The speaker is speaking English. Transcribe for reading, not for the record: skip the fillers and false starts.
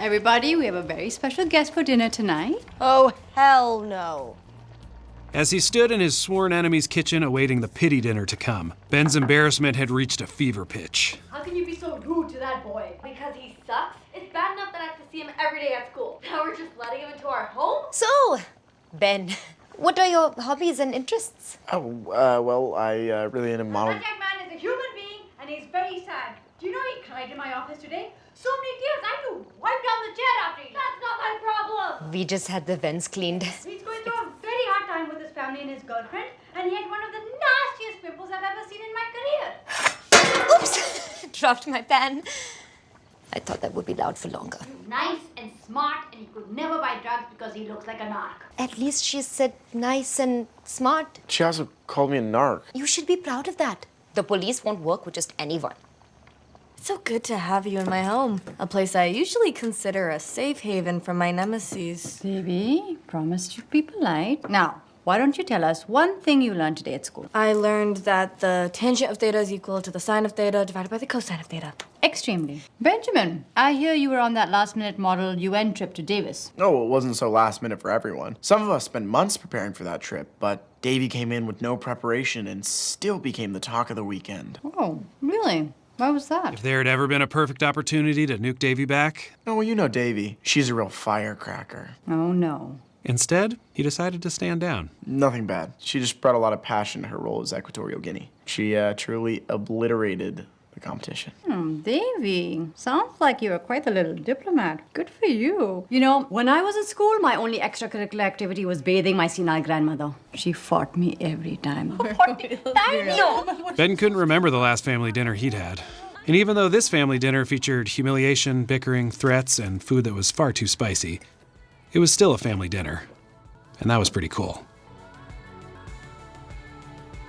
Everybody, we have a very special guest for dinner tonight. Oh, hell no. As he stood in his sworn enemy's kitchen awaiting the pity dinner to come, Ben's embarrassment had reached a fever pitch. How can you be so rude to that boy? Because he sucks? It's bad enough that I have to see him every day at school. Now we're just letting him into our home? So, Ben, what are your hobbies and interests? Well, I really am a model. That young man is a human being and he's very sad. Do you know he cried in my office today? So many tears, I had to wipe down the chair after he. That's not my problem. We just had the vents cleaned. He's going through a very hard time with his family and his girlfriend, and he had one of the nastiest pimples I've ever seen in my career. Oops! Dropped my pen. I thought that would be loud for longer. Nice and smart, and he could never buy drugs because he looks like a narc. At least she said nice and smart. She also called me a narc. You should be proud of that. The police won't work with just anyone. It's so good to have you in my home, a place I usually consider a safe haven from my nemesis. Baby, promise you'd be polite. Now, why don't you tell us one thing you learned today at school? I learned that the tangent of theta is equal to the sine of theta divided by the cosine of theta. Extremely. Benjamin, I hear you were on that last-minute Model UN trip to Davis. Oh, it wasn't so last minute for everyone. Some of us spent months preparing for that trip, but Davey came in with no preparation and still became the talk of the weekend. Oh, really? Why was that? If there had ever been a perfect opportunity to nuke Davy back, Oh, well, you know Davey. She's a real firecracker. Oh, no. instead, he decided to stand down. Nothing bad. She just brought a lot of passion to her role as Equatorial Guinea. She truly obliterated the competition. Davy, sounds like you're quite a little diplomat. Good for you. You know, when I was at school, my only extracurricular activity was bathing my senile grandmother. She fought me every time. Ben couldn't remember the last family dinner he'd had. And even though this family dinner featured humiliation, bickering, threats, and food that was far too spicy, it was still a family dinner. And that was pretty cool.